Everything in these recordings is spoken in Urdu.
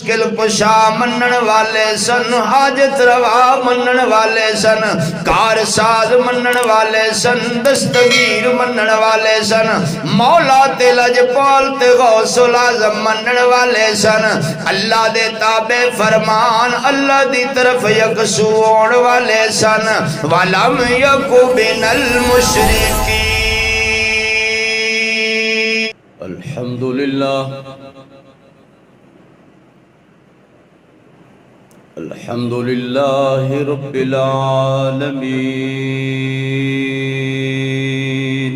مشکل کشا منن والے سن، حاجت روا منن والے سن، کار ساز منن والے سن، دستگیر منن والے سن، مولا تے لجپال تے غوث العظم منن والے سن، اللہ دے تابع فرمان اللہ دی طرف یکسو ہون والے سن، وَلَمْ يَكُ مِنَ الْمُشْرِكِينَ۔ الحمدللہ الحمدللہ رب العالمین،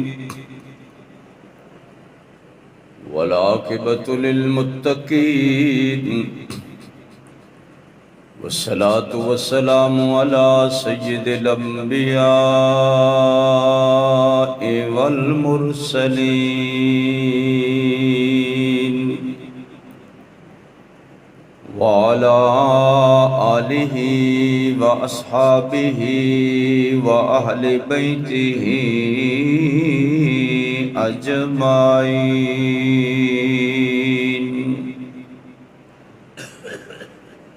والعاقبۃ للمتقین، والصلاة والسلام علی سید الانبیاء والمرسلین، وعلى آلہ واصحابہ واہل بیتہ اجمعین،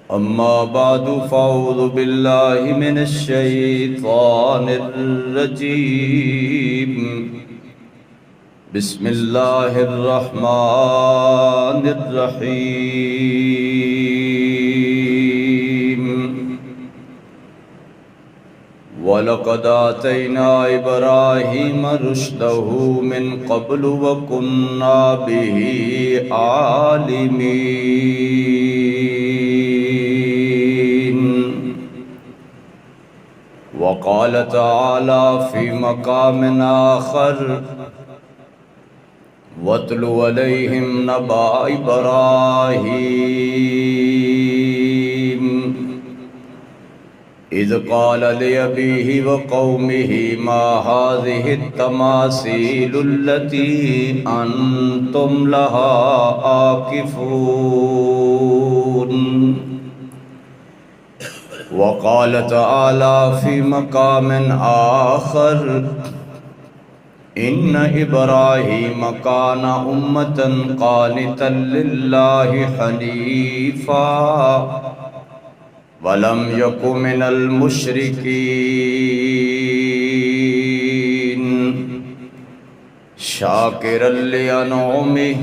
اما بعد فاعوذ باللہ من الشیطان الرجیم، بسم اللہ الرحمن الرحیم، وَلَقَدْ آتَيْنَا إِبْرَاهِيمَ رُشْدَهُ مِنْ قَبْلُ وَكُنَّا بِهِ عَالِمِينَ۔ وقال تعالى في مقام آخر، وَاتْلُ عَلَيْهِمْ نَبَأَ إِبْرَاهِيمَ إِذْ قَالَ لِأَبِيهِ وَقَوْمِهِ مَا هَذِهِ التَّمَاثِيلُ الَّتِي أَنْتُمْ لَهَا عَاكِفُونَ۔ وقال تعالى في مقام آخر، إن إبراهيم كان أمة قانتا لله حنيفا ولم يك من المشركين، شاكرا لأنعمه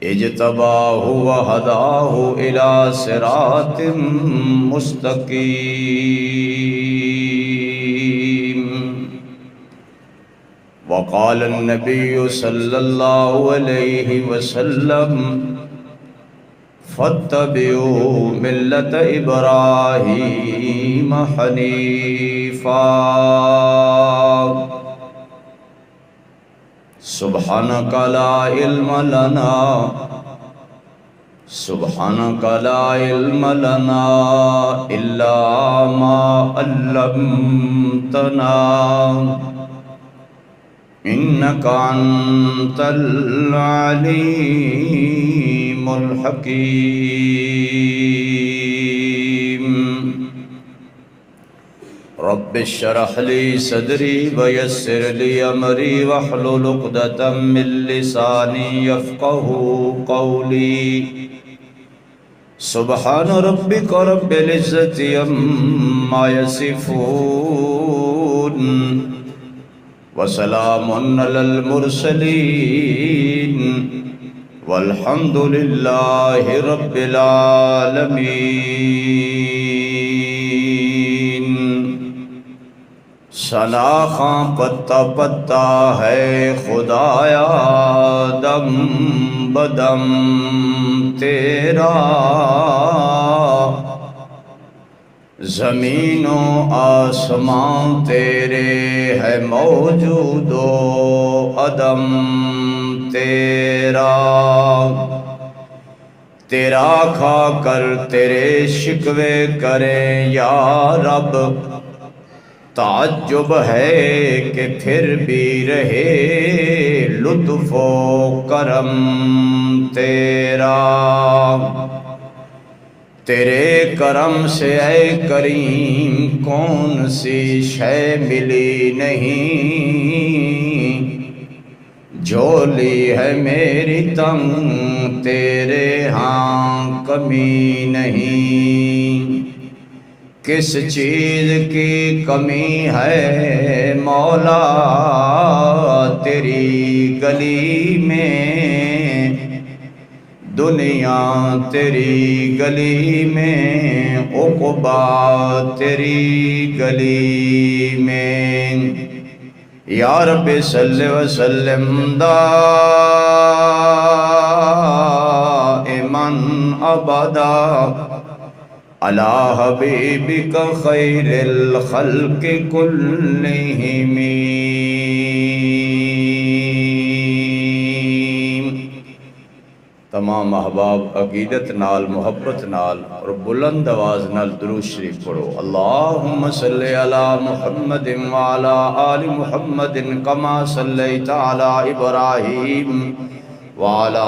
اجتباه وهداه إلى صراط مستقيم۔ وقال النبي صلى الله عليه وسلم، فاتبعوا ملة إبراهيم حنيفا۔ سبحانك لا علم لنا إلا ما علمتنا، إنك أنت العليم الحكيم۔ رب اشرح لي صدري ويسر لي أمري واحلل عقدة من لساني يفقهوا قولي، سبحان ربك رب العزة عما يصفون، وسلام على المرسلين، والحمد لله رب العالمين۔ شناخاں پتا پتا ہے خدایا دم بدم تیرا، زمین و آسمان تیرے ہے موجود و عدم تیرا، تیرا کھا کر تیرے شکوے کریں یا رب، تعجب ہے کہ پھر بھی رہے لطف و کرم تیرا، تیرے کرم سے اے کریم کون سی شے ملی نہیں، جھولی ہے میری تنگ تیرے ہاں کمی نہیں، کس چیز کی کمی ہے مولا تیری گلی میں، دنیا تیری گلی میں، عقبا تیری گلی میں۔ یا رب صلی وسلم دائما ابدا علی حبیبک خیر الخلق کلہم۔ تمام احباب عقیدت نال محبت نال اور بلند آواز نال درود شریف پڑھو۔ اللہم صلی علی محمد وعلی آل محمد کما صلیت علی ابراہیم وعلی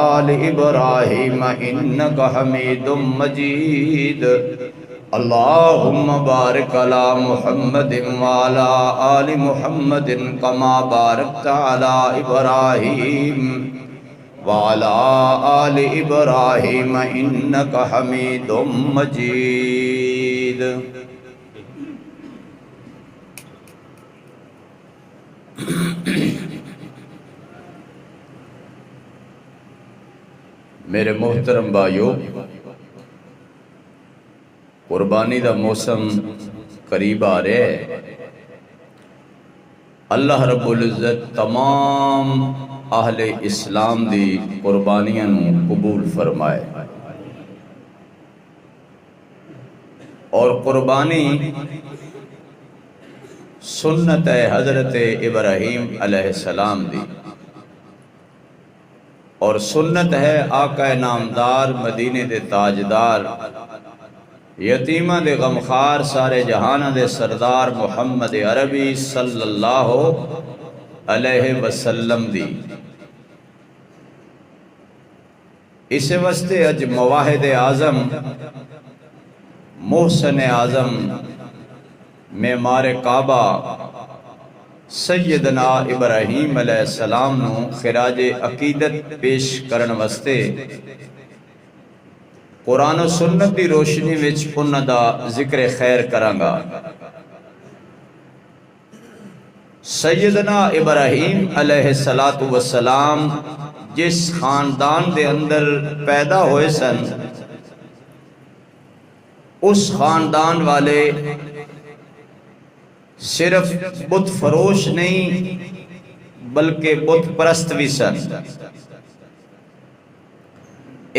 آل ابراہیم انک حمید مجید۔ اللہم بارک علی محمد وعلی آل محمد کما بارکت علی ابراہیم وعلی آل ابراہیم انک حمید مجید۔ میرے محترم بھائیو، قربانی دا موسم قریب آ رہے ہے۔ اللہ رب العزت تمام اہل اسلام دی قربانیاں نو قبول فرمائے، اور قربانی سنت ہے حضرت ابراہیم علیہ السلام دی، اور سنت ہے آقا نامدار مدینے دے تاجدار یتیمہ دے غمخوار سارے جہانہ دے سردار محمد عربی صلی اللہ علیہ وسلم دی۔ اس واسطے اج مواحد اعظم محسن اعظم معمار کعبہ سیدنا ابراہیم علیہ السلام نو خراج عقیدت پیش کرن واسطے قرآن و سنت دی روشنی وچ انہاں دا ذکر خیر کرانگا۔ سیدنا ابراہیم علیہ السلام جس خاندان دے اندر پیدا ہوئے سن، اس خاندان والے صرف بت فروش نہیں بلکہ بت پرست بھی سن۔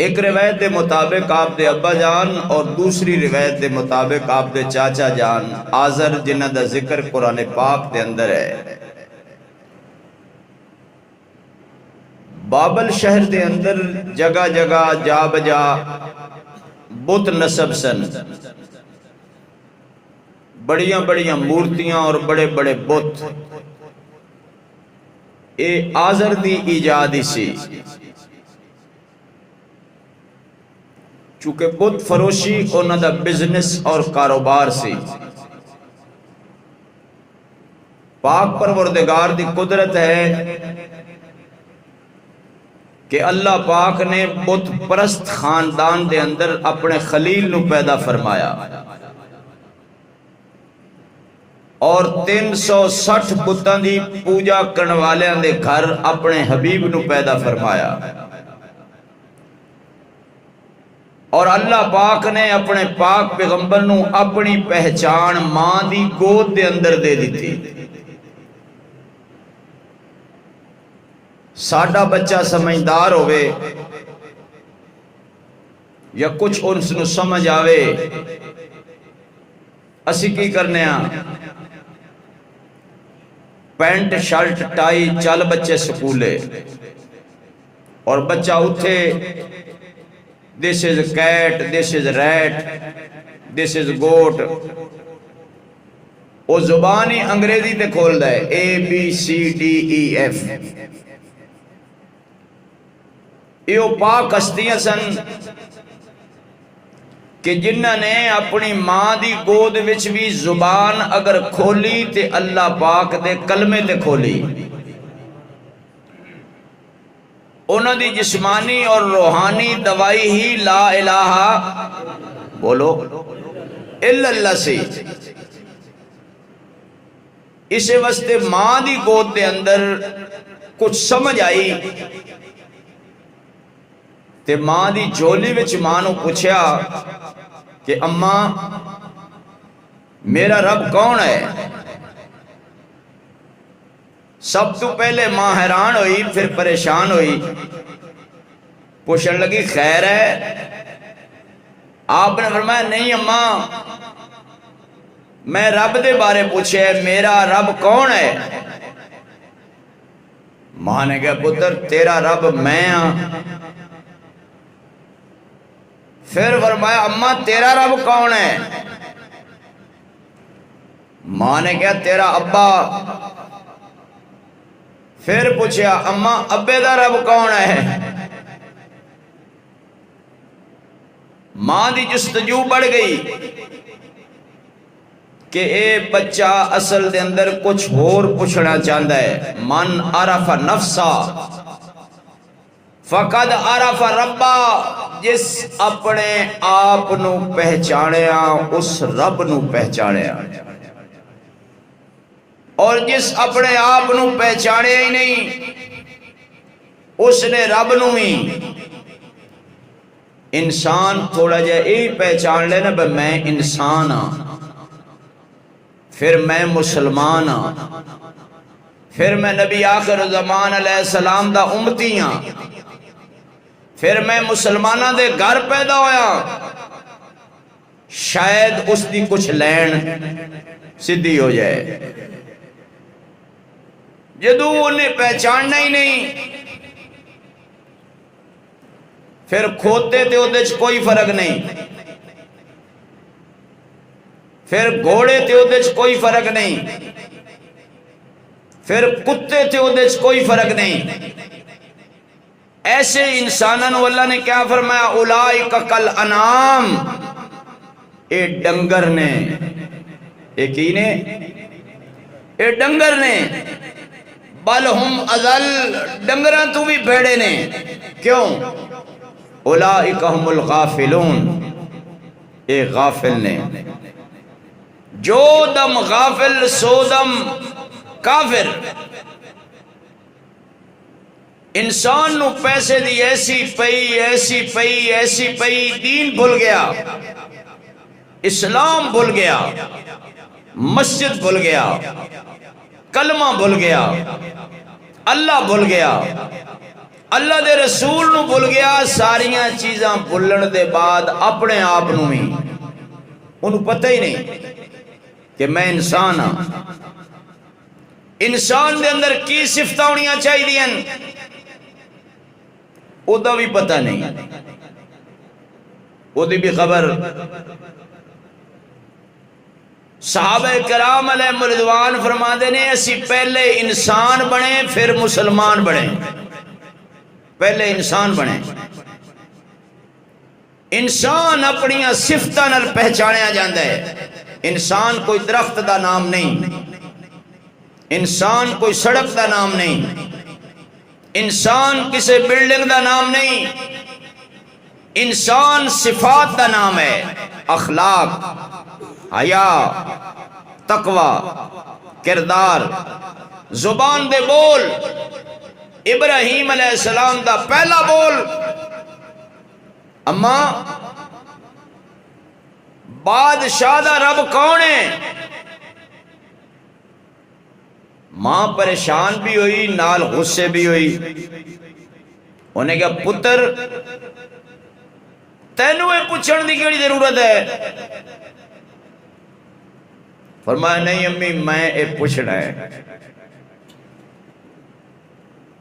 ایک روایت دے مطابق آپ دے ابا جان اور دوسری روایت دے مطابق آپ دے چاچا جان آزر جنہ دا ذکر قرآن پاک دے اندر ہے، بابل شہر دے اندر جگہ جگہ جا بجا بت نصب سن، بڑیاں بڑیاں مورتیاں اور بڑے بڑے بت۔ اے آزر دی ایجادی سی، چونکہ بت فروشی انہاں دا بزنس اور کاروبار سی۔ پاک پروردگار دی قدرت ہے کہ اللہ پاک نے بت پرست خاندان دے اندر اپنے خلیل نو پیدا فرمایا، اور 360 بتاں دی پوجا کرن والیاں دے گھر اپنے حبیب نو پیدا فرمایا، اور اللہ پاک نے اپنے پاک پیغمبر نو اپنی پہچان ماں دی گود دے اندر دے دیتی۔ ساڈا بچہ سمجھدار ہوئے یا کچھ انس نو سمجھ آوے، اسی کی کرنے ہاں پینٹ شرٹ ٹائی چل بچے سکولے، اور بچہ اٹھے this is a cat, this is a rat, this is a goat، وہ زبانی انگریزی تے کھول دے ABCDEF۔ یہ پاک ہستیاں سن کہ جنہاں نے اپنی ماں دی گود وچ بھی زبان اگر کھولی تے اللہ پاک دے کلمے تے کھولی۔ انہوں دی جسمانی اور روحانی دوائی ہی لا الہ بولو الا اللہ سی۔ اسے واسطے ماں دی گود دے اندر کچھ سمجھ آئی تے ماں دی جھولی وچ ماں نو پوچھیا کہ اماں میرا رب کون ہے؟ سب تو پہلے ماں حیران ہوئی، پھر پریشان ہوئی، پوچھنے لگی خیر ہے؟ آپ نے فرمایا نہیں اماں، میں رب دے بارے پوچھے میرا رب کون ہے؟ ماں نے کہا پتر تیرا رب میں ہاں۔ پھر فرمایا اماں تیرا رب کون ہے؟ ماں نے کہا تیرا ابا۔ پھر پوچھا اماں ابے دا رب کون ہے؟ ماں دی جستجو بڑھ گئی کہ اے بچہ اصل دے اندر کچھ اور پوچھنا چاہتا ہے۔ من عرف نفسا فقد عرف ربا، جس اپنے آپ نو پہچانیا اس رب نو پہچانیا، اور جس اپنے آپ نو پہچانیا ہی نہیں اس نے رب نو ہی۔ انسان تھوڑا جا یہی پہچان لینا کہ میں انسان ہاں، پھر میں مسلمان ہاں، پھر میں نبی آخر زمان علیہ السلام دا امتی ہاں، پھر میں مسلمانہ دے گھر پیدا ہویا، شاید اس دی کچھ لین سدھی ہو جائے۔ جدو انہیں پہچاننا ہی نہیں پھر کھوتے تے اودے چ کوئی فرق نہیں، پھر گھوڑے تے اودے چ کوئی فرق نہیں، پھر کتے تے اودے چ کوئی فرق نہیں۔ ایسے انسانوں اللہ نے کیا فرمایا اولئک کالانعام، اے ڈنگر نے، اے کی نے، اے ڈنگر نے، بل ہم اضل، ڈنگراں تو بھی بھیڑے نے۔ کیوں؟ اولئک ہم الغافلون، اے غافل نے۔ جو دم غافل سو دم کافر۔ انسان نو پیسے دی ایسی پئی دین بھول گیا، اسلام بھول گیا، مسجد بھول گیا، کلمہ بھول گیا، اللہ بھول گیا، اللہ دے رسول نو بھول گیا۔ ساریاں چیزاں بھولن دے بعد اپنے آپ نو ہی انہوں پتہ ہی نہیں کہ میں انسان ہاں۔ انسان دے اندر کی صفتاں ہونیاں چاہیے دیں او دا بھی پتہ نہیں، او دی بھی خبر۔ صحابہ کرام علیہ رضوان فرما دینے اسی پہلے انسان بنے پھر مسلمان بنے، پہلے انسان بنے۔ انسان اپنی صفتاں نال پہچانیا جاندہ ہے۔ انسان کوئی درخت دا نام نہیں، انسان کوئی سڑک دا نام نہیں، انسان کسی بلڈنگ دا نام نہیں، انسان صفات دا نام ہے۔ اخلاق، حیا، تقوی، کردار، زبان دے بول۔ ابراہیم علیہ السلام دا پہلا بول اماں بادشاہ دا رب کون ہے؟ ماں پریشان بھی ہوئی نال غصے بھی ہوئی۔ انہیں کہا پتر تینوں یہ پوچھن دی کیڑی ضرورت ہے؟ فرمایا نہیں امی میں یہ پوچھنا ہے۔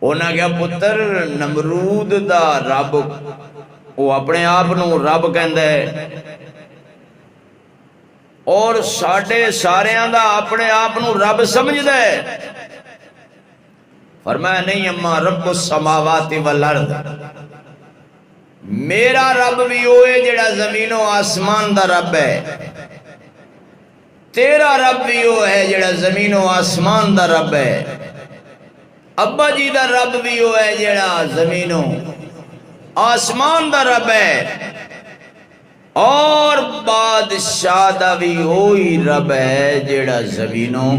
انہیں کہا پتر نمرود دا رب وہ اپنے آپ نو رب کہندا ہے اور ساڑھے ساریاں دا اپنے آپ نو رب سمجھدا ہے۔ فرمایا نہیں اماں رب السماوات والارض، میرا رب بھی ہوئے جڑا زمین و آسمان دا رب ہے، تیرا رب بھی وہ ہے جڑا زمین و آسمان دا رب ہے۔ ابا جی دا رب بھی وہ ہے جڑا زمینوں آسمان دا رب ہے، اور بادشاہ دا بھی وہی رب ہے جڑا زمینوں،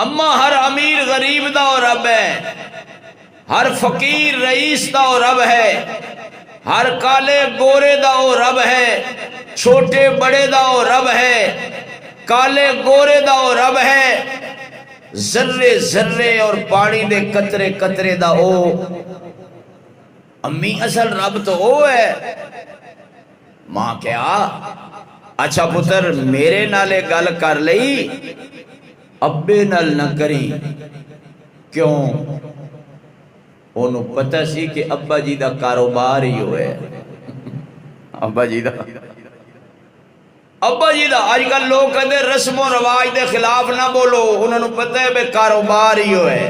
اما ہر امیر غریب دا وہ رب ہے، ہر فقیر رئیس دا وہ رب ہے، ہر کالے گورے دا وہ رب ہے، چھوٹے بڑے دا وہ رب ہے، کالے گورے دا وہ رب ہے، ذرے ذرے اور پانی دے قطرے قطرے دا او امی اصل رب تو وہ ہے۔ ماں کیا اچھا پتر میرے نالے گل کر لئی ابے نال نہ کری، کیوں؟ انہوں پتہ سی کہ ابا جی دا کاروبار ہی ہوئے، ابا جی دا آج کل لوگ کہتے رسم و رواج دے خلاف نہ بولو، انہوں نے پتہ ہے بے کاروبار ہی ہوئے۔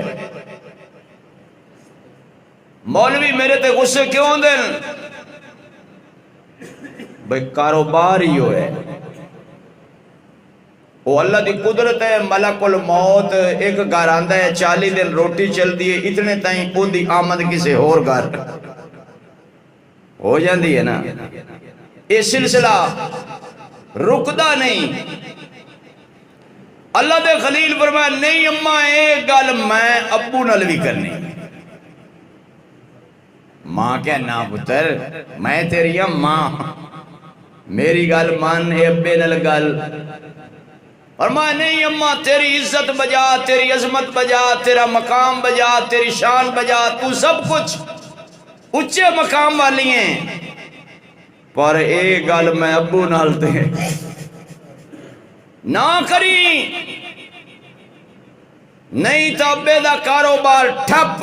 مولوی میرے تے غصے کیوں دن؟ بھئی کاروبار ہی ہوئے، وہ اللہ دی قدرت ہے، ملک الموت ایک گھر آندہ ہے 40 دن روٹی چل دی ہے، اتنے تائیں او دی آمد کسے اور گھر ہو جاندی ہے نا، یہ سلسلہ رکدہ نہیں۔ اللہ دے خلیل فرمایا نہیں اماں ایک گل میں ابو نال بھی کرنی۔ ماں کیا نا پتر میں تیری ماں، میری گل مان اے ابے نال گل، اور میں نہیں اماں تیری عزت بجا، تیری عظمت بجا، تیرا مقام بجا، تیری شان بجا، تو سب کچھ اچھے مقام والی ہیں، پر ایک گل میں ابو نال تے نہ کری، نہیں تو ابے دا کاروبار ٹھپ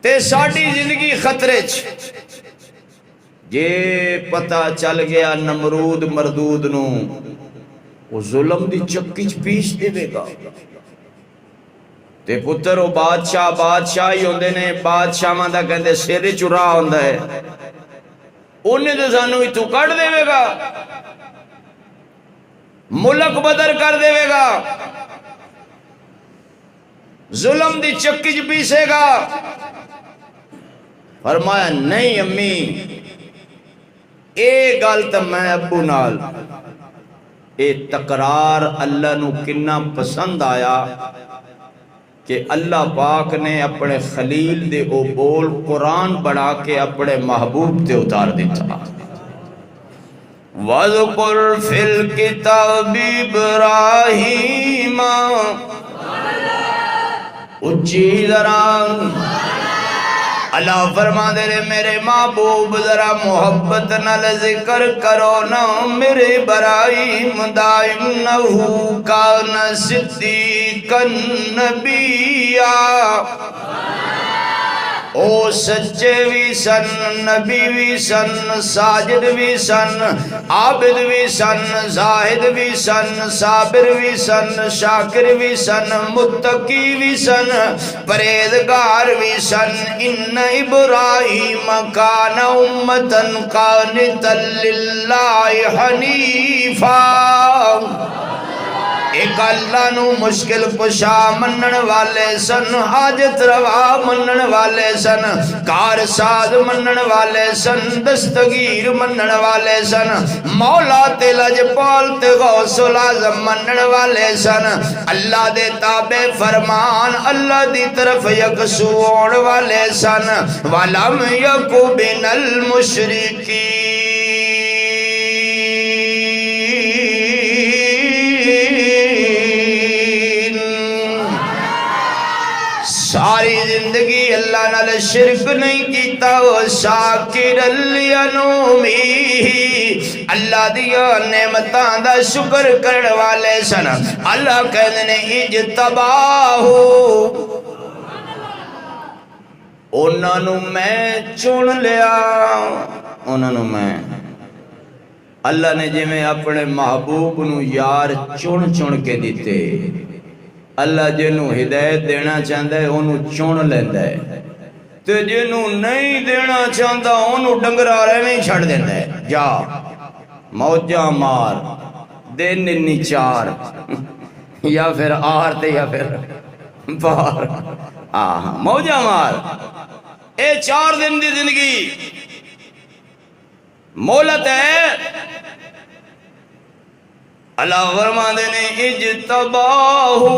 تے ساڑی زندگی خطرے چ۔ جے پتہ چل گیا نمرود مردود نو، وہ ظلم دی چکی چ پیش دے گا، تے پتر وہ بادشاہ ہی ہوندے نے، بادشاہ ماں دا کہندے سیرے چرا ہوندہ ہے، انہیں تو سانو ہی تو کٹ دے گا، ملک بدر کر دے گا، ظلم دی چکی چ پیسے گا۔ فرمایا نہیں امی اے گل تو میں ابو نال، اے تقرار اللہ نو کنا پسند آیا کہ اللہ پاک نے اپنے خلیل دے او بول قرآن بڑھا کے اپنے محبوب تے اتار دیتا۔ وَذْكُرْ فِي الْكِتَابِ إِبْرَاهِيمَ، اچھی ذرا اللہ فرما دے رہے میرے محبوب ذرا محبت نال ذکر کرو نا میرے ابراہیم دائنہو کان صدیقا نبیہ، او سچے بھی سن، نبی بھی سن، ساجد بھی سن، عابد بھی سن، زاہد بھی سن، صابر بھی سن، شاکر بھی سن، متقی بھی سن، پریزگار بھی سن۔ ان ابراہیم کان امتا قانتا للہ حنیفا، ایک اللہ نو مشکل کشا منن والے سن، حاجت روا منن والے سن، کار ساز منن والے سن، دستگیر منن والے سن، مولا تے لجپال تے غوث العظم منن والے سن، اللہ دے تابع فرمان اللہ دی طرف یکسو ہون والے سن، وَلَمْ يَكُ مِنَ الْمُشْرِكِينَ۔ ساری زندگی اللہ نال شرک نہیں کیتا، وہ شاکر لِأَنْعُمِهِ، اللہ دیا نعمتاں دا شکر کرنے والے سن۔ اللہ کہنے نے اجتباہو، انہاں نو میں چن لیا، انہاں نو میں، اللہ نے جی میں اپنے محبوب نو یار چن چن کے دیتے، اللہ جنہوں ہدایت دینا چاہتا ہے انہوں چون لیندہ ہے، تو جنہوں نہیں دینا چاہتا انہوں ڈنگرہ رہے چھڑ دیندہ ہے، جا موجہ مار دن نچار یا پھر آر تے یا پھر باہر موجہ مار اے 4 دن دی زندگی مولت ہے اللہ فرماندے نے اجتباہو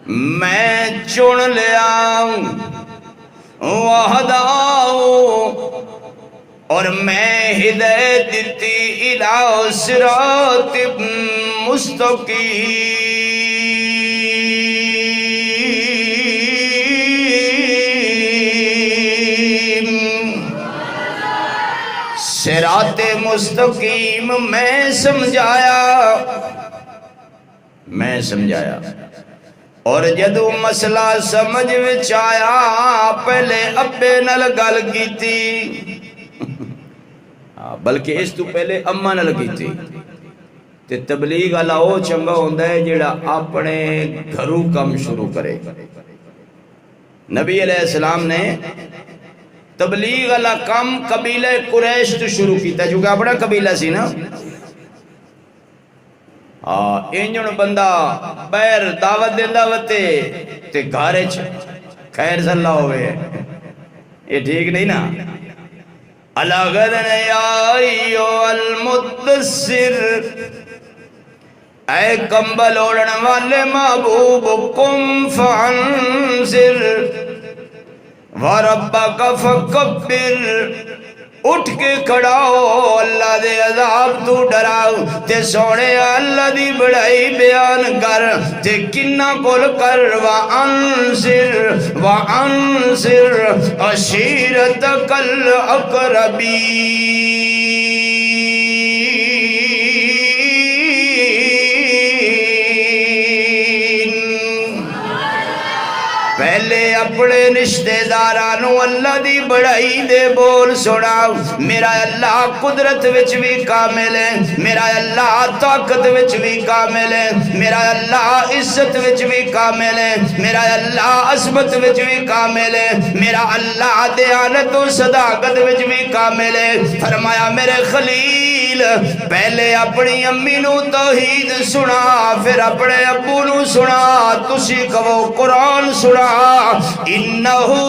میں چن لیا وہداؤ اور میں ہدایت دیتی الہ صراط مستقیم صراط مستقیم میں سمجھایا اور جدو مسئلہ سمجھ وچ آیا پہلے ابے نال گل کیتی بلکہ اس تو پہلے اماں نال کیتی تے تبلیغ والا او چنگا ہوندا ہے جیڑا اپنے گھروں کم شروع کرے نبی علیہ السلام نے تبلیغ والا کم قبیلہ قریش تو شروع کیتا چونکہ اپنا قبیلہ سی نا انجن بندہ بیر دعوت دیندا وتے تے گھر وچ خیر صلی اللہ ہوئے یہ ٹھیک نہیں نا اللہ غدن یا ایو المدثر اے کمبل اوڑھن والے محبوب قم فانذر وربک فکبر اٹھ کے کھڑا ہو اللہ دے عذاب تو ڈراؤ تے سونے اللہ دی بڑائی بیان کر تے کنہ کول کر وانذر عشیرتک الاقربین پہلے اپنے رشتہ دارانو اللہ دی بڑائی دے بول سناؤ میرا اللہ قدرت وچ بھی کامل ہے میرا اللہ طاقت وچ بھی کامل ہے میرا اللہ عزت وچ بھی کامل ہے میرا اللہ عظمت وچ بھی کامل ہے میرا اللہ دیانت و صداقت وچ بھی کامل ہے فرمایا میرے خلیل پہلے اپنی امی نو توحید سنا پھر اپنے ابو نو سنا تسی کہو قرآن سنا انہو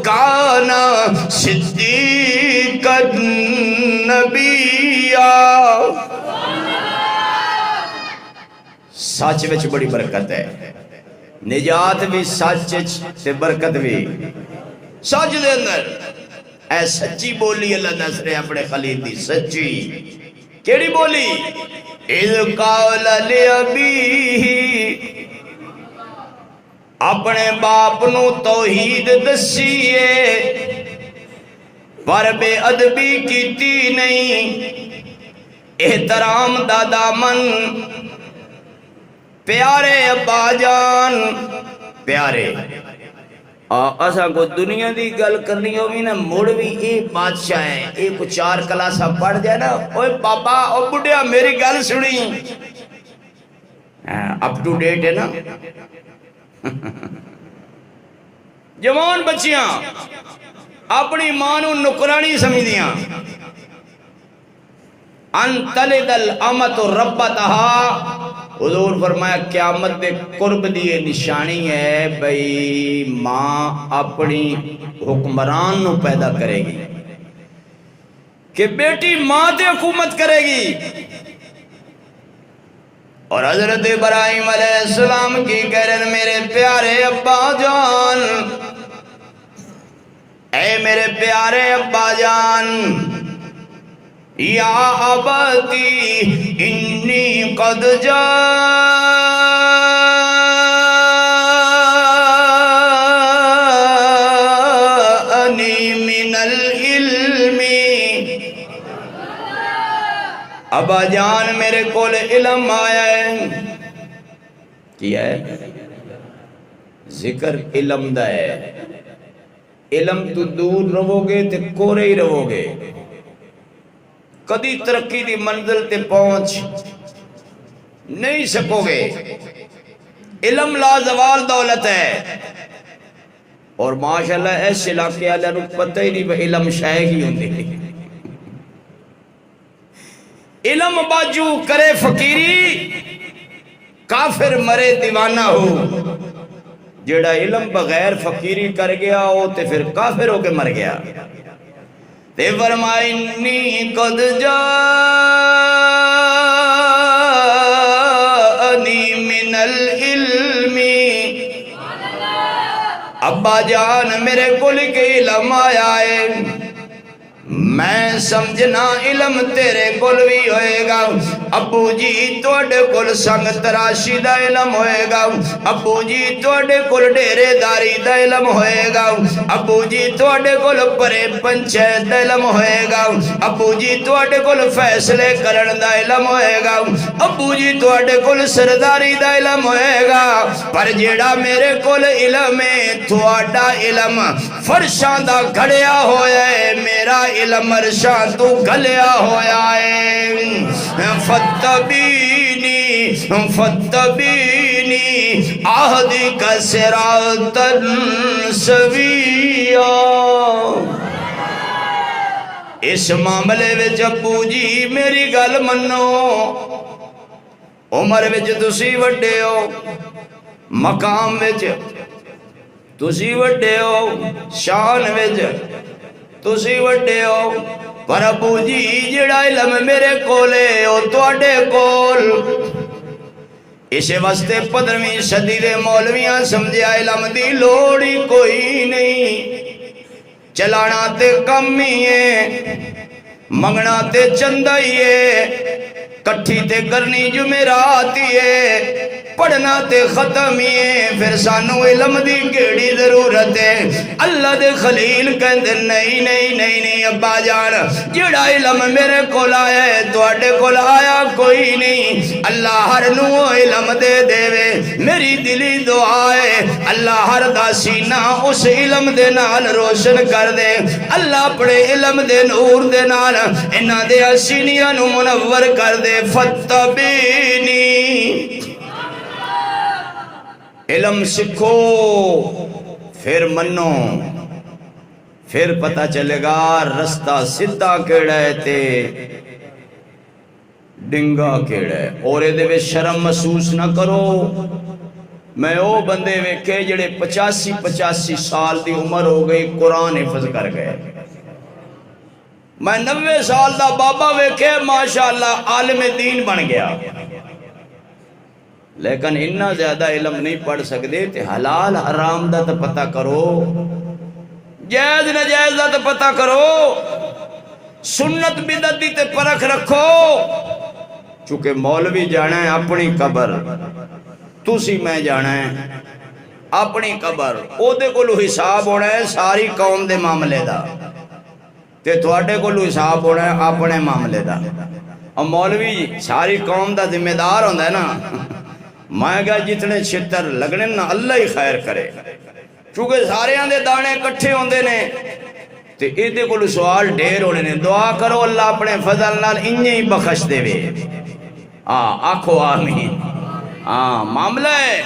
کانا صدیقا نبیا سچ وچ بڑی برکت ہے نجات بھی سچ تے برکت بھی سچ دے اندر اے سچی بولی اللہ نصرے اپنے خلیل دی سچی کیڑی بولی اذ قال لابیہ اپنے باپ نو توحید دسیے پر بے ادبی کیتی نہیں احترام دا دامن پیارے ابا جان پیارے اساں کو دنیا دی گل کرنی ہوگی نا مڑ بھی اے بادشاہ ہے اے کو 4 کلاساں پڑھ جائے نا اوے بابا او بڑھیا میری گل سنی اپ ٹو ڈیٹ ہے نا جوان بچیاں اپنی ماں نو نکرانی سمجھدیاں ان تلد الامت ربتہا حضور فرمایا قیامت دے قرب دیئے نشانی ہے بھئی ماں اپنی حکمران نو پیدا کرے گی کہ بیٹی ماں تے حکومت کرے گی اور حضرت ابراہیم علیہ السلام کی کہہ رہے میرے پیارے ابا جان اے میرے پیارے ابا جان یا ابتی انی قد جانی من العلم ابا جان میرے کول علم آیا ہے کیا ہے ذکر علم دا ہے علم تو دور رہو گے تے کورے ہی رہو گے کدی ترقی دی منزل تے پہنچ نہیں سکو گے علم لا زوال دولت ہے اور ماشاءاللہ ایسے علاقے والوں پتہ ہی نہیں علم شے کی ہوندی علم باجو کرے فقیری کافر مرے دیوانہ ہو جیڑا علم بغیر فقیری کر گیا ہو تے پھر کافر ہو کے مر گیا تے فرمائے انی قد جانی من العلم ابا جان میرے کل کے علم آیا ہے میں سمجھنا علم تیرے کول بھی ہوئے گا ابو جی توڑے کول سنگ تراشی دا علم ہوئے گا ابو جی توڑے کول ڈیرے داری دا علم ہوئے گا ابو جی توڑے کول پرے پنچیت دا علم ہوئے گا ابو جی توڑے کول فیصلے کرن دا علم ہوئے گا ابو جی توڑے کول سرداری دا علم ہوئے گا پر جیڑا میرے کول علم ہے توڑا علم فرشان دا گھڑیا ہویا ہے میرا علم ارشان تو گھلیا ہویا ہے فتبینی آہدی کا صراطن سویا اس معاملے وچ ابو جی میری گل منو عمر وچ تسی وڈے ہو مقام وچ تسی وڈے ہو شان وچ تسی وڈے ہو پر ابو جی جڑا علم میرے کولے او تواڈے کول اسے واسطے 15ویں صدی دے مولویاں سمجھیا علم دی لوڑ ہی کوئی نہیں چلانا تے کم ہی ہے منگنا تے چندہ ہی ہے کٹھی تے کرنی جمعرات ہی ہے پڑھنا تے ختم ہی ہے پھر سانو علم دی کیڑی ضرورت ہے اللہ دے خلیل کہندے نہیں نہیں نہیں نہیں ابا جان جڑا علم میرے کول آیا ہے تواڈے کول آیا کوئی نہیں اللہ ہر نو علم دے دے وے میری دلی دعا ہے اللہ ہر دا سینہ اس علم دے نال روشن کر دے اللہ اپنے علم دے نور دے نال انہاں دے سینیاں نو منور کر دے فتبینی علم سکھو پھر منو پھر پتہ چلے گا رستہ سدھا کیڑا ہے تے ڈنگا کیڑا ہے اور دے وچ شرم محسوس نہ کرو میں او بندے ویکھے جڑے 85 سال دی عمر ہو گئی قرآن حفظ کر گئے میں 90 سال دا بابا ویکھے ماشاءاللہ عالم دین بن گیا لیکن اتنا زیادہ علم نہیں پڑھ سکتے تے حلال حرام دا تو پتہ کرو جائز ناجائز دا تو پتہ کرو سنت بدعت دی تے پرکھ رکھو چونکہ مولوی جانا ہے اپنی قبر تسی میں جانا ہے اپنی قبر او دے کولو حساب ہونا ہے ساری قوم دے معاملے دا تے تواڈے کولو حساب ہونا ہے اپنے معاملے دا اور مولوی ساری قوم دا ذمہ دار ہوندا ہے نا میں کہا جتنے چھتر لگنے نا اللہ ہی خیر کرے چونکہ سارے آن دے دانے کٹھے ہوندے نے تے ایدے کو سوال ڈھیر ہونے نے دعا کرو اللہ اپنے فضل نال انہیں ہی بخش دے وے آکھو آمین معاملہ ہے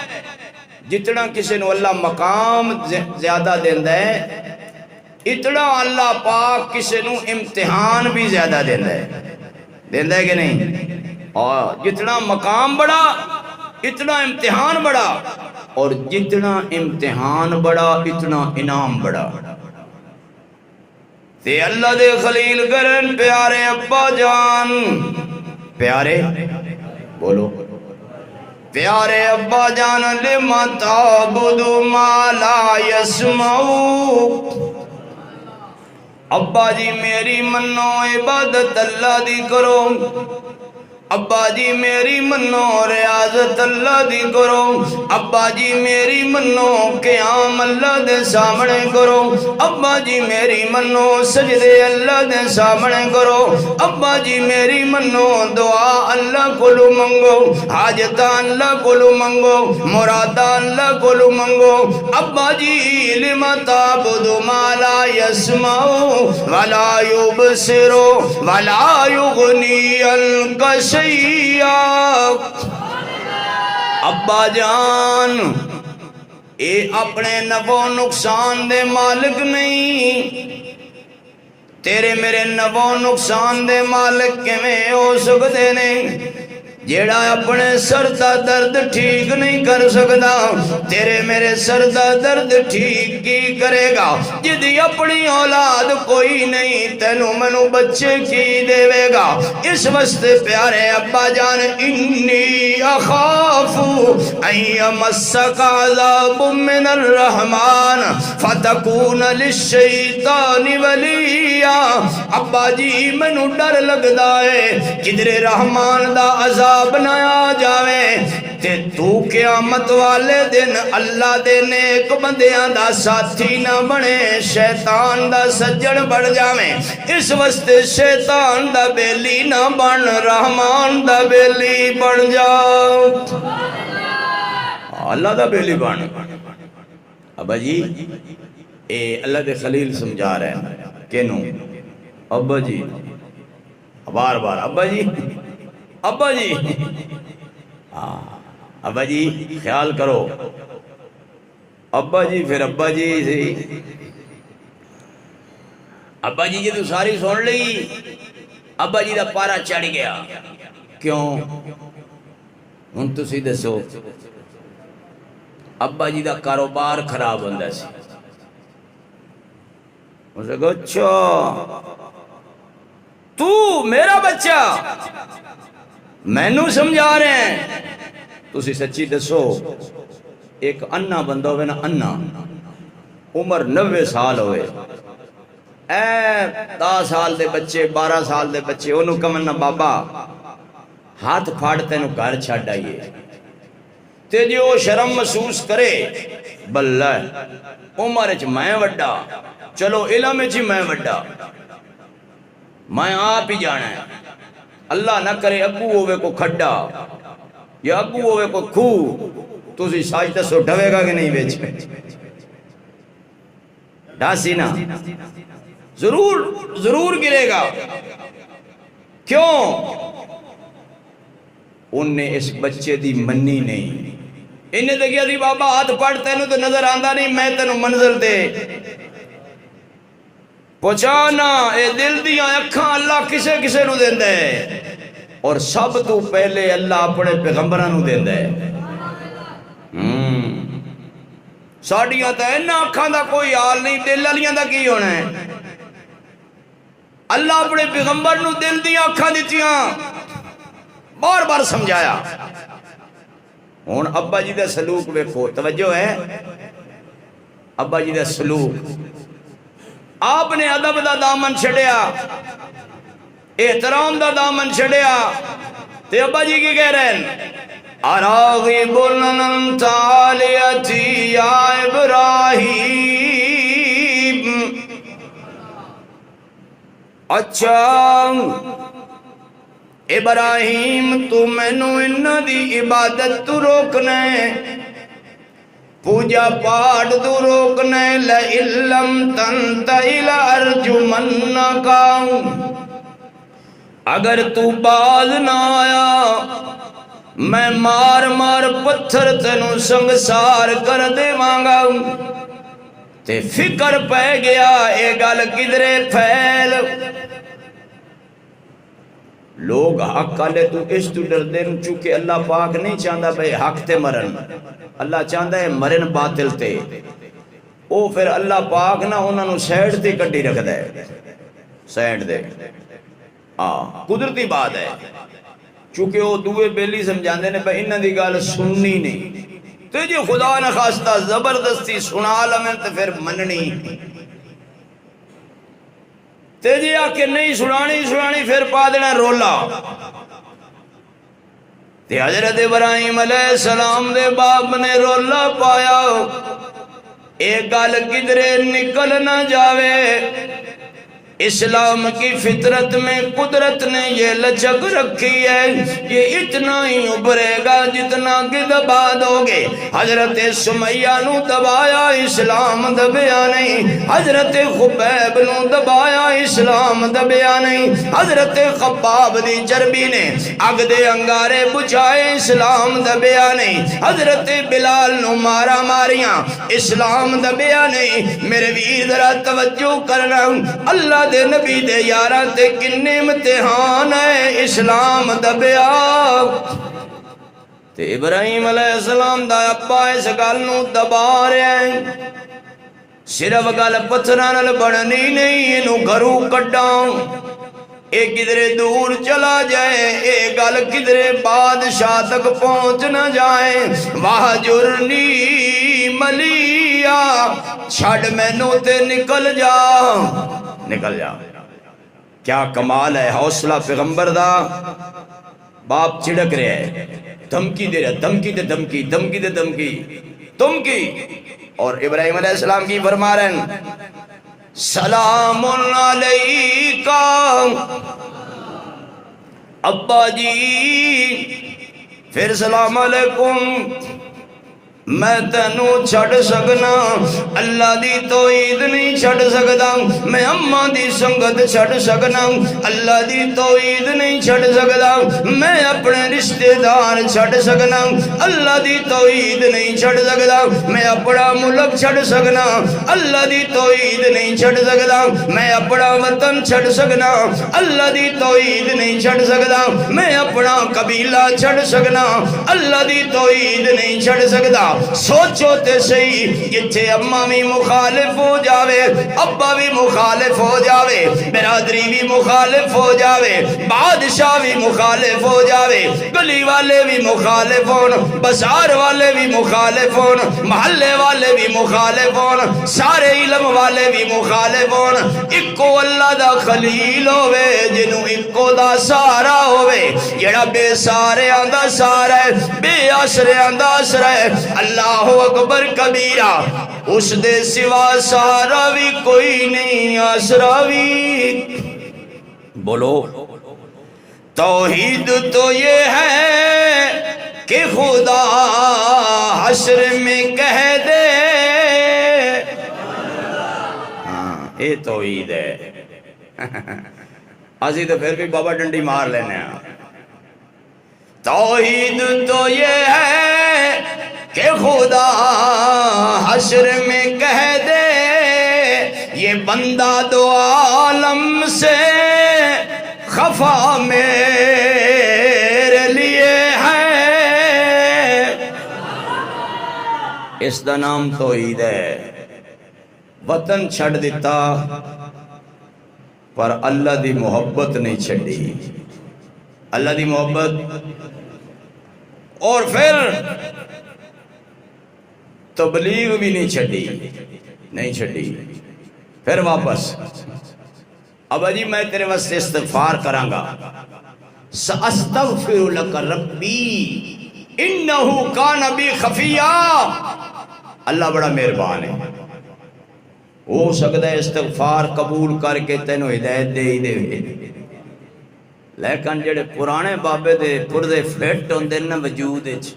جتنا کسی نے اللہ مقام زیادہ دیندہ ہے اتنا اللہ پاک کسی نے امتحان بھی زیادہ دیندہ ہے کہ نہیں اور جتنا مقام بڑا اتنا امتحان بڑا اور جتنا امتحان بڑا اتنا انعام بڑا تے اللہ دے خلیل کرن پیارے ابا جان پیارے بولو پیارے ابا جان لما تعبدو ما لا یسمعو ابا جی میری منو عبادت اللہ دی کرو ابا جی میری منو ریاضت اللہ دی کرو ابا جی میری منو قیام اللہ دے سامنے کرو ابا جی میری منو سجدے اللہ دے سامنے کرو ابا جی میری منو دعا اللہ کولو منگو حاجتہ اللہ کولو منگو مرادہ اللہ کولو منگو ابا جی لما تعبدو ما لا یسمعو ولا یبصرو ولا یغنی الکش ابا جان اے اپنے نفع و نقصان دے مالک نہیں تیرے میرے نفع نقصان دے مالک کیویں ہو سکدے نے جیڑا اپنے سر دا درد ٹھیک نہیں کر سکدا تیرے میرے سر دا درد ٹھیک کی کرے گا جدی اپنی اولاد کوئی نہیں تینو منو بچے کی دے گا اس واسطے پیارے ابا جان انی اخاف ان یمسک عذاب من الرحمن فتکون للشیطان ولیا ابا جی منو ڈر لگدا ہے کدھر رحمان دا عذاب نہ آ جاوے تے تو قیامت والے دن اللہ دے نیک بندیاں دا ساتھی نہ بنے شیطان دا سجن بڑھ جاوے اس واسطے شیطان دا بیلی نہ بن رحمان دا بیلی بن جاؤ اللہ دا بیلی بن ابا جی اے اللہ دے خلیل سمجھا رہے ہیں کینوں ابا جی بار بار ابا جی ابا جی ابا جی خیال کرو ابا جی پھر ابا جی سی ابا جی تو ساری سن لی ابا جی دا پارا چڑھ گیا کیوں ہن تسی دسو ابا جی دا کاروبار خراب ہوندا سی اسے کہو اچھا تو میرا بچہ مینوں سمجھا رہے ہیں تسی سچی دسو ایک انا بندہ ہوئے نا انا عمر 90 سال ہوئے اے 10 سال دے بچے 12 سال دے بچے انہوں کمنا بابا ہاتھ پھاڑ تینوں گھر چھڑ آئیے تے جو شرم محسوس کرے بلہ عمر اچ میں وڈا چلو علم اچ میں وڈا میں آپ ہی جانا ہے اللہ نہ کرے ابو ہوئے کو کھڈا یا ابو ہوئے کو کھو تو اسی ساج دسو ڈھوے گا کہ نہیں بیچ میں ڈاسی نا ضرور گرے گا کیوں انہیں اس بچے دی منی نہیں انہیں دیکھیا دی بابا ہاتھ پڑھتے انہوں تو نظر آندہ نہیں میں تینوں منظر دے پہنچانا اے دل دیاں اکھاں اللہ کسے کسے نو دیندہ ہے اور سب تو پہلے اللہ اپنے پیغمبران نو دیندہ ہے ساڑیاں تا انہا اکھاں دا کوئی حال نہیں دل علیاں دا کی ہونا ہے اللہ اپنے پیغمبر نو دل دیاں اکھاں دیتیاں بار بار سمجھایا ہون ابا جی دا سلوک ویکھو توجہ ہے ابا جی دا سلوک آپ نے ادب دا دامن چھڑیا احترام دا دامن چھڑیا تے ابا جی کی کہہ رہے ہیں اراغب انت عالیتی یا ابراہیم اچھا ابراہیم تو مینو انہ دی عبادت تو روکنے پوجا پاٹ تو روکنے لَإِلَّمْ تَنْتَهِ لَأَرْجُمَنَّكَ اگر تو باز نہ آیا میں مار مار پتھر تینوں سنگسار کر دے مانگا تے فکر پہ گیا اے گل کدرے پھیل لوگ حق کالے تو اس تو ڈر دین چونکہ اللہ پاک نہیں چاہتا بھئی حق تے مرن اللہ چاہتا ہے مرن باطل تے او پھر اللہ پاک نہ انہوں نے سیڈ تے کٹی رکھ دے سیڈ دے قدرتی بات ہے چونکہ وہ دوئے بیلی سمجھان دے نے بھئی انہوں دی گال سننی نہیں تو جو خدا نہ خواستہ زبردستی سنا لمن تے پھر مننی تیجی آکے نہیں سنانی پھر پا دینا رولا تے حضرت ابراہیم علیہ السلام دے باپ نے رولا پایا ایک گل کدرے نکل نہ جاوے اسلام کی فطرت میں قدرت نے یہ لچک رکھی ہے یہ اتنا ہی ابھرے گا جتنا کہ دبا دو گے حضرت سمیہ نو دبایا اسلام دبیا نہیں حضرت خبیب نو دبایا اسلام دبیا نہیں حضرت خباب دی چربی نے اگ دے انگارے بچھائے اسلام دبیا نہیں حضرت بلال نو مارا ماریاں اسلام دبیا نہیں میرے ویر ذرا توجہ کرنا اللہ اللہ دے نبی دے یاراں تے کنے امتحان ہے اسلام دبیا تے ابراہیم علیہ السلام دا ابا اس گل نو دبا رہا ہے صرف گل پتھراں نال بننی نہیں اینو گھروں کڈاں اے کدھرے دور چلا جائے اے گل کدھرے بادشاہ تک پہنچ نہ جائے واہجرنی ملیا چھڑ مینوں تے نکل جا کیا کمال ہے حوصلہ پیغمبر دا باپ چڑک رہے ہے دھمکی دے رہا دھمکی تے دھمکی دھمکی تے دھمکی تم کی اور ابراہیم علیہ السلام کی فرما رہے ہیں سلام علیکہ ابا جی پھر سلام علیکم میں تینوں چھڑ سکنا اللہ دی توحید نہیں چھڑ سکدا میں اماں دی سنگت چھڑ سکنا اللہ دی توحید نہیں چھڑ سکدا میں اپنے رشتہ دار چھڑ سکنا اللہ دی توحید نہیں چھڑ سکدا میں اپنا ملک چھڑ سکنا اللہ دی توحید نہیں چھڑ سکدا میں اپنا وطن چھڑ سکنا اللہ دی توحید نہیں چھڑ سکدا میں اپنا قبیلہ چھڑ سکنا اللہ دی توحید نہیں چھڑ سکدا سوچو تے صحیح جتھے اماں بھی مخالف ہو جاوے ابا بھی مخالف ہو جاوے برادری بھی مخالف ہو جاوے بادشاہ بھی مخالف ہو جاوے گلی والے بھی مخالف ہون بازار والے بھی مخالف ہون محلے والے بھی مخالف ہون سارے علم والے بھی مخالف ہون اکو اللہ دا خلیل ہوئے جنوں اکو دا سارا ہوئے جڑا بے سارے آندہ سارا ہے بے آسرے آندہ آسرا ہے اللہ اکبر کبیرہ اس دے سوا سارا بھی کوئی نہیں آسرا بھی بولو توحید تو یہ ہے کہ خدا حشر میں کہہ دے ہاں یہ توحید ہے اسی تو پھر بھی بابا ڈنڈی مار لینے ہیں توحید تو یہ ہے کہ خدا حشر میں کہہ دے یہ بندہ دو عالم سے خفا میرے لیے ہے اس دا نام توحید ہے وطن چھڑ دیتا پر اللہ دی محبت نہیں چھڑی اللہ دی محبت اور پھر تبلیغ بھی نہیں چھڑی پھر واپس ابا جی میں تیرے واسطے استغفار کراں گا سأستغفر لک ربی انہو کان بی خفیہ اللہ بڑا مہربان ہے ہو سکتا ہے استغفار قبول کر کے تینوں ہدایت دے ہی دے لیکن جڑے پرانے بابے دے پردے فٹ ہوندے نا وجود وچ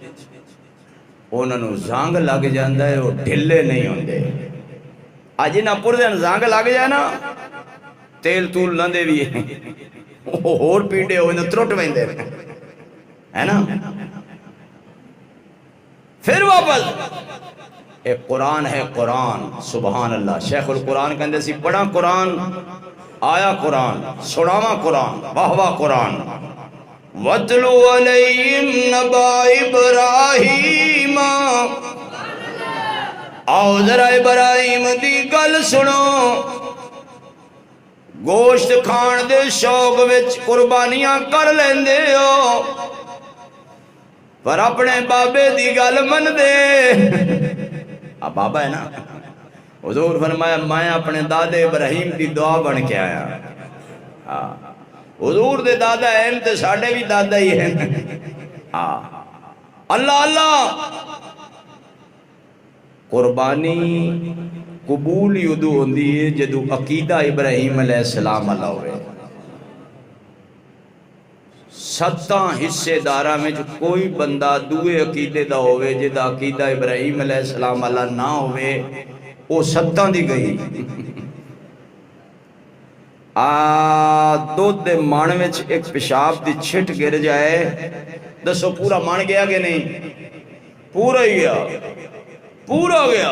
انہاں نوں زنگ لگ جاندا ہے وہ ڈھلے نہیں ہوندے اج نہ پردے نوں زنگ لگ جائے نا تیل تول نہ دے بھی ہور پیڑے ہوئے نہ ترٹ ویندے ہے نا پھر واپس ایک قرآن ہے قرآن سبحان اللہ شیخ القرآن کہندے سی پڑھا قرآن آیا قرآن سناوا قرآن واہ واہ قرآن وَاتْلُ عَلَيْهِمْ نَبَأَ إِبْرَاهِيمَ آؤ ذرا ابراہیم دی گل سنو گوشت کھان دے شوق وچ قربانیاں کر لیندے ہو پر اپنے بابے دی گل من دے اب بابا ہے نا حضور فرمایا میں اپنے دادے ابراہیم دی دعا بن کے آیا حضور دے دادا ہیں تے ساڑھے بھی دادا ہی ہیں اللہ اللہ قربانی قبول یدو ہوندی ہے جدو عقیدہ ابراہیم علیہ السلام اللہ ہوئے ستاں حصے دارہ میں جو کوئی بندہ دوئے عقیدے دا ہوئے جدہ عقیدہ ابراہیم علیہ السلام اللہ نہ ہوئے وہ ستاں دی گئی دودھ دے مان وچ ایک پیشاب دی چھٹ گر جائے دسو پورا مان گیا کہ نہیں پورا ہی گیا پورا گیا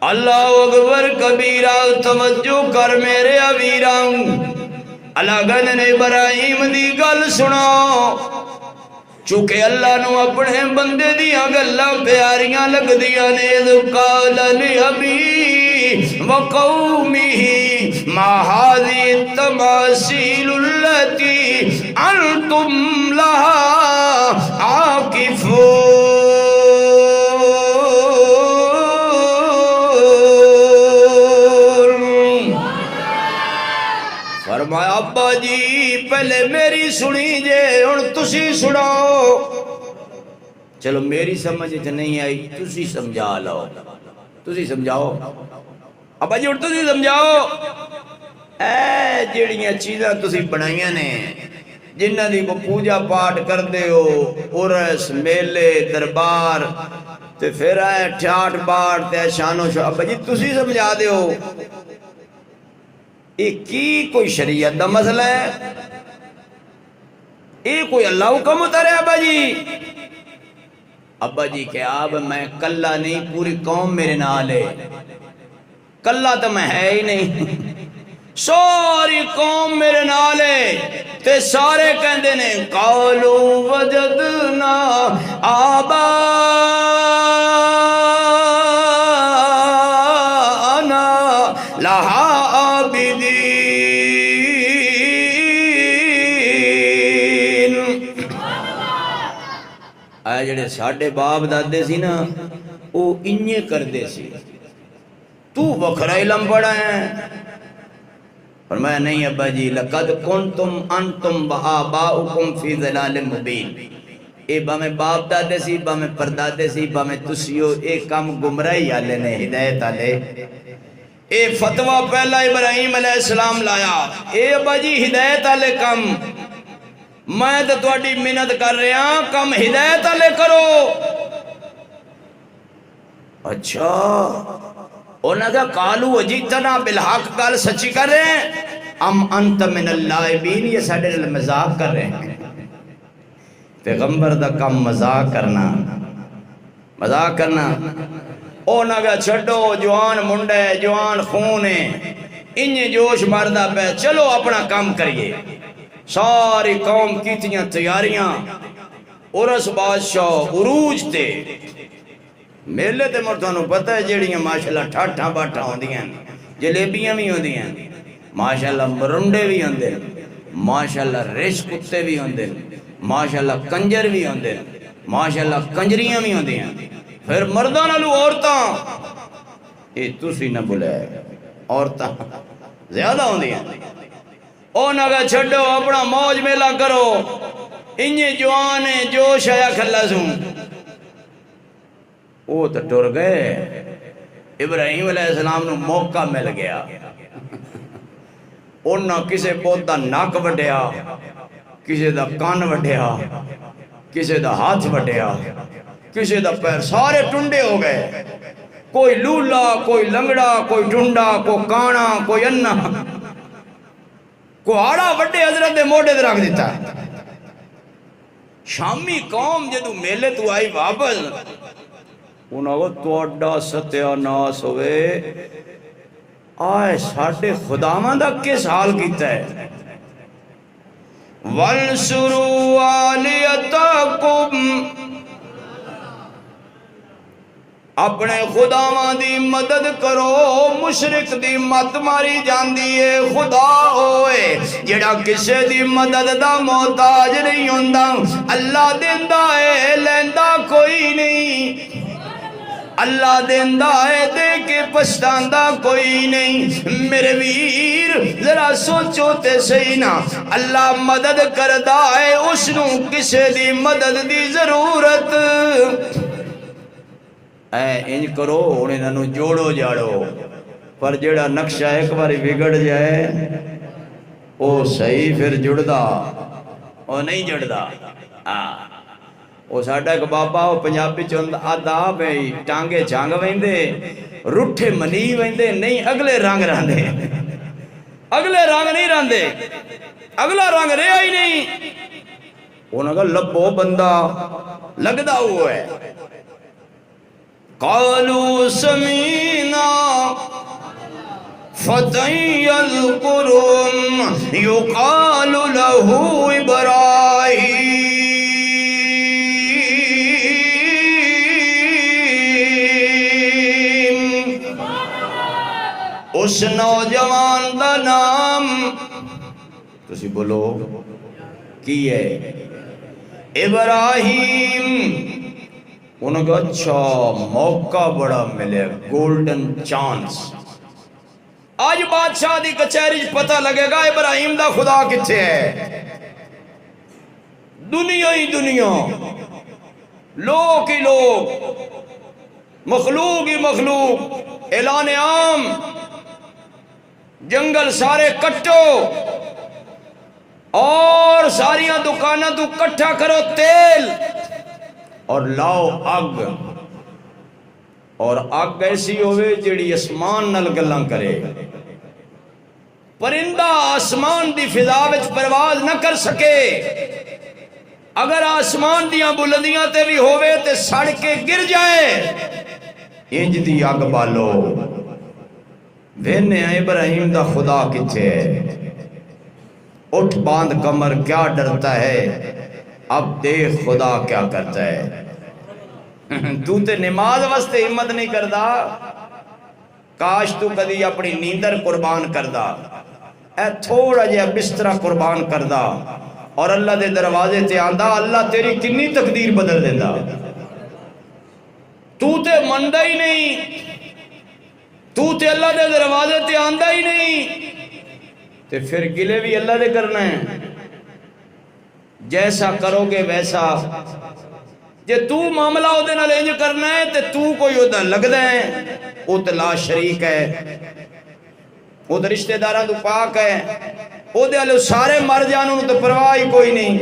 اللہ اکبر کبیرہ، توجہ کر میرے امیراں، اللہ گن نے ابراہیم دی گل سنو، چونکہ اللہ نو اپنے بندے دیاں گلاں پیاریاں لگ دیاں نے، قال لأبی وقومہ ما هذه التماثيل التي انتم لها عاکفون۔ فرمایا ابا جی پہلے میری سنی جے، ہن تسی سناؤ۔ چلو میری سمجھ نہیں آئی، تسی سمجھا لو، تسی سمجھاؤ ابا جی، ہن تسی سمجھاؤ۔ اے جڑیاں چیزاں تسی بنائیاں نے، جنہاں دی کو پوجا پاٹ کر دے ہو، عرس میلے دربار تے پھر آئے ٹھاٹ باٹ تے شان و شو، ابا جی تسی سمجھا دے ہو یہ کی کوئی شریعت دا مسئلہ ہے؟ یہ کوئی اللہ حکم اترے ابا جی؟ ابا جی کہ اب میں کلہ نہیں، پوری قوم میرے نال ہے، کلہ تو میں ہے ہی نہیں، ساری قوم میرے نال ہے، تے سارے کہندے نے قالوا وجدنا آباءنا لہا عابدین۔ اے جڑے ساڈے باپ دادے سی نا، او انجے کردے سی، تو وکھرا علم پڑھا ہے؟ فرمایا نہیں ابا جی، لقد کنتم انتم وآباؤکم فی ضلال مبین، اے بامیں باپ دادے سی، بامیں پردادے سی، بامیں تسیو، اے کام گمراہی آلے نے، ہدایت آلے، اے فتوہ پہلا ابراہیم علیہ السلام لایا، اے ابا جی ہدایت آلے کم، میں تو تواڈی محنت کر رہا ہاں، کم ہدایت آلے کرو۔ اچھا انہاں کہا قالوا وجئتنا بالحق، گل سچی کر رہے ہیں، ام انت من اللاعبین، یہ ساڈے نال مذاق کر رہے ہیں۔ پیغمبر دا کم مذاق کرنا، مذاق کرنا۔ انہاں کہا چھڈو، جوان منڈے جوان خون ہے، انہیں جوش ماردا پہ، چلو اپنا کام کریے۔ ساری قوم کیتیاں تیاریاں، عرس بادشاہ عروج تے میلے تے مرتانوں پتہ ہے جیڑیاں ماشاءاللہ ٹھاٹھاں باٹھاں ہوندیاں، جلیبیاں بھی ہوندیاں، ماشاءاللہ مرنڈے بھی ہوندے، ماشاءاللہ رش کتے بھی ہوندے، ماشاءاللہ کنجر بھی ہوندے، ماشاءاللہ کنجریاں بھی ہوندیاں، پھر مرداں نالو عورتاں، اے تسی نہ بلائے، عورتاں زیادہ ہوندیاں۔ اونا کا چھڑو اپنا موج میلہ کرو، انہیں جوانے جوش آیا کھلا سوں۔ وہ تو ٹر گئے، ابراہیم علیہ السلام نو موقع مل گیا، انہاں کسے پوت دا ناک وڈیا، کسے دا کان وڈیا، کسے دا ہاتھ وڈیا، کسے دا پیر، سارے ٹنڈے ہو گئے، کوئی لولا، کوئی لنگڑا، کوئی ٹنڈا، کوئی کانا، کوئی انہ، کوئی آڑا وڈے حضرت دے موڑے دے رکھ دیتا۔ شامی قوم جدو میلے تو آئی واپس، انہوں کو توڑا ستیہ ناس ہوئے، آئے ساڑھے خداوند دا کس حال کیتا ہے؟ وَانْصُرُوا آلِيَتَكُمْ، اپنے خداواں دی مدد کرو، مشرک دی مت ماری جاندی ہے، خدا ہوئے جڑا کسے دی مدد دا محتاج نہیں ہوندا، اللہ دیندا ہے لیندا کوئی نہیں، اللہ دیندا ہے دے کے پچھتاندا کوئی نہیں۔ میرے ویر ذرا سوچو تے صحیح نا، اللہ مدد کردا ہے اس نو کسے دی مدد دی ضرورت۔ اے انج کرو انہیں انہوں جوڑو جاڑو، پر جڑا نقشہ ایک باری بگڑ جائے وہ صحیح پھر جڑدا، وہ نہیں جڑدا۔ وہ ساڑھا ایک بابا وہ پنجابی چند آداب ہے، ٹانگے جانگ ویندے، رٹھے منی ویندے، نہیں اگلے رنگ راندے، اگلے رنگ نہیں راندے، اگلا رنگ رہا ہی نہیں۔ انہوں نے کہا لبو بندہ لگدا ہوا ہے۔ قالوا سمینا فتى يذكرهم يقال له إبراہیم. اس نوجوان دا نام تسی بولو کی ہے؟ ابراہیم. انہوں نے اچھا موقع بڑا ملے، گولڈن چانس. آج بادشاہ دی کچہری پتہ لگے گا ابراہیم دا خدا کتھے ہے. دنیا ہی دنیا، لوگ ہی لوگ، مخلوق ہی مخلوق. اعلان عام، جنگل سارے کٹو اور ساریاں دکانہ تو کٹھا کرو تیل اور لاؤ اگ. اور اگ ایسی ہوئے جڑی اسمان نل گلاں کرے. پرندہ آسمان دی فضا وچ پرواز نہ کر سکے. اگر آسمان دیاں بلندیاں تے بھی ہوئے تے سڑ کے گر جائے. انج دی اگ بالو. وینے ابراہیم دا خدا کتھے ہے؟ اٹھ باندھ کمر، کیا ڈرتا ہے؟ اب دیکھ خدا کیا کرتا ہے. تو تے نماز واسطے ہمت نہیں کردا. کاش تو کدی اپنی نیندر قربان کردا، اے تھوڑا جہا بسترا قربان کردا اور اللہ دے دروازے تے آندا، اللہ تیری کنی تقدیر بدل دیندا. تو تے مندا ہی نہیں، تو تے اللہ دے دروازے تے آندا ہی نہیں، تے پھر گلے بھی اللہ دے کرنا ہے. جیسا کرو گے ویسا. جے تو معاملہ او دے نال انج کرنا ہے تے تو کوئی او دا لگدا ہے، او تے لا شریک ہے، او تے رشتہ داراں تو پاک ہے، او دے الو سارے مر جان انہوں تے پرواہ ہی کوئی نہیں،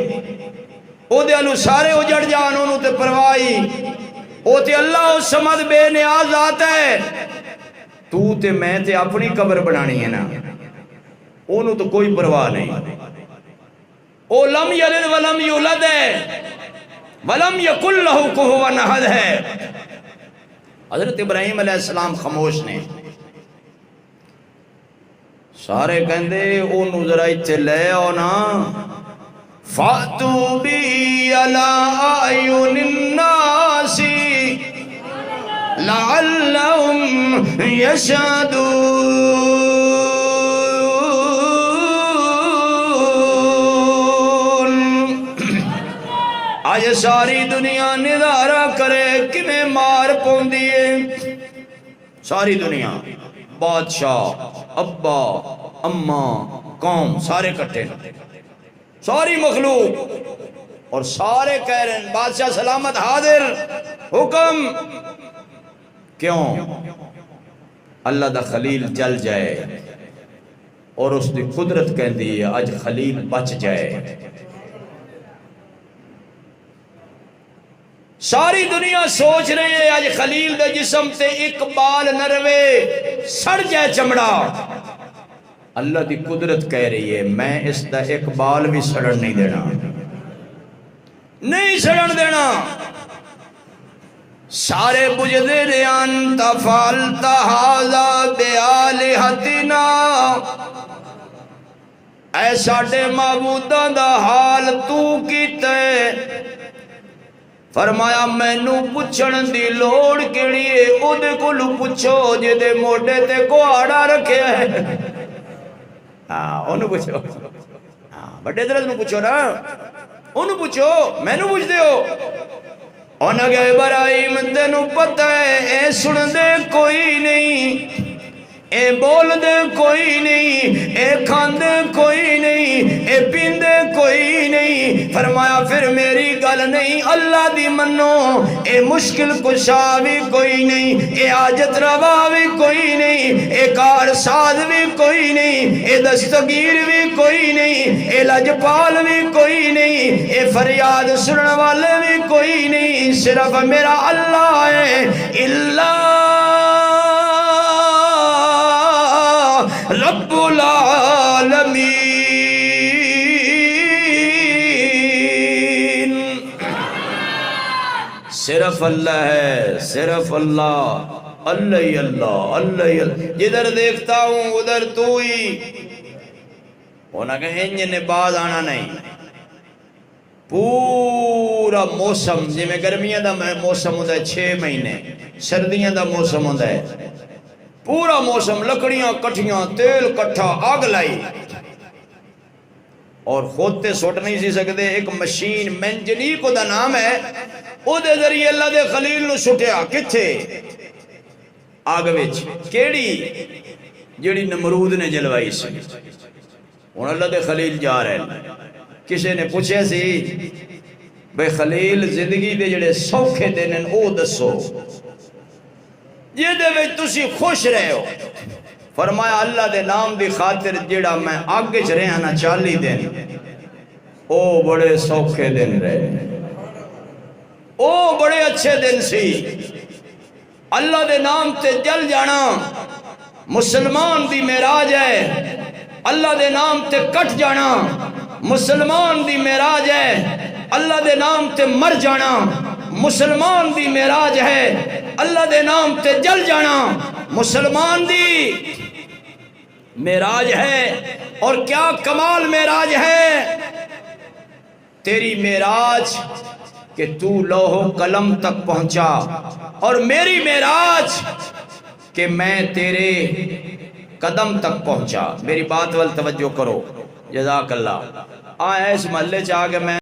او دے الو سارے اجڑ جان انہوں تے پرواہ ہی. او تے اللہ او سمد بے نیاز ذات ہے. تو تے میں تے اپنی قبر بنانی ہے نا، انہوں تو کوئی پرواہ نہیں. او لم یلد ولم یولد ہے، ولم یکن لہ کفوا احد ہے. حضرت ابراہیم علیہ السلام خاموش نے. سارے کہندے انہوں ذرا اتھے لے آؤ نا. فَأْتُوا بِهِ عَلَىٰ أَعْيُنِ النَّاسِ لَعَلَّهُمْ يَشْهَدُونَ. آج ساری دنیا نظارہ کرے کنے مار پوندی ہے. ساری دنیا، بادشاہ، ابا، اماں، قوم سارے کٹے، ساری مخلوق، اور سارے کہہ رہے ہیں بادشاہ سلامت حاضر، حکم. کیوں؟ اللہ دا خلیل جل جائے اور اس دی قدرت کہندی ہے اج خلیل بچ جائے. ساری دنیا سوچ رہے ہیں آج خلیل دے جسم تے ایک بال نہ روے، سڑ جائے چمڑا. اللہ دی قدرت کہہ رہی ہے میں اس دا ایک بال بھی سڑن نہیں دینا، نہیں سڑن دینا. سارے بجدے رے انت فعلت ھذا بآلہتنا. اے ساڈے معبوداں دا حال تو کیتا ہے. فرمایا مینوں پوچھن دی لوڑ کیڑی ہے؟ او دے کولوں پوچھو جے دے موڈے تے کوہاڑا رکھیا ہے. انہوں پوچھو، بڑے درد نو پوچھو نا، انہوں پوچھو، میں نو پوچھ دے ہو. انہوں نے کہا ابراہیم تینوں پتہ ہے اے سن دے کوئی نہیں، اے بول دے کوئی نہیں، اے کھان دے کوئی نہیں، اے پین دے کوئی نہیں. فرمایا پھر میری گل نہیں، اللہ دی منو. اے مشکل کشا بھی کوئی نہیں، اے حاجت روا بھی کوئی نہیں، اے کار ساز بھی کوئی نہیں، اے دستگیر بھی کوئی نہیں، اے لجپال بھی کوئی نہیں، اے فریاد سنن والے بھی کوئی نہیں. صرف میرا اللہ ہے. اللہ رب العالمین. صرف اللہ ہے، صرف اللہ. اللہ ہی اللہ، اللہ ہی اللہ، جدھر دیکھتا ہوں ادھر تو ہی ہونا کہ انج نے باز آنا نہیں۔ پورا موسم جی میں گرمیاں دا موسم ہوتا ہے 6 مہینے، سردیاں دا موسم ہوتا ہے پورا موسم، لکڑیاں کٹھیاں، تیل کٹھا، آگ لائی، اور خود تے سوٹ نہیں سی سکتے۔ ایک مشین منجنیق دا نام ہے، او دے ذریعے اللہ دے خلیل نو سٹیا کتھے آگ وچ، کیڑی جیڑی نمرود نے جلوائی سی۔ ہن اللہ دے خلیل جا رہے ہیں، کسی نے پوچھے سی بھئی خلیل زندگی دے جڑے سوکھے دن ہیں او دسو جے وچ تسی خوش رہے ہو۔ فرمایا اللہ دے نام دی خاطر جڑا میں آگے چ رہا نا 40 دن، او بڑے سوکھے دن رہے، او بڑے اچھے دن سی۔ اللہ دے نام تے جل جانا مسلمان دی معراج ہے، اللہ دے نام تے کٹ جانا مسلمان دی معراج ہے، اللہ دے نام تے مر جانا مسلمان دی معراج ہے، اللہ دے نام تے جل جانا مسلمان دی معراج ہے۔ اور کیا کمال معراج ہے تیری معراج کہ تو لوح قلم تک پہنچا، اور میری معراج کہ میں تیرے قدم تک پہنچا۔ میری بات وال توجہ کرو، جزاک اللہ۔ آئے اس محلے چاہ کہ میں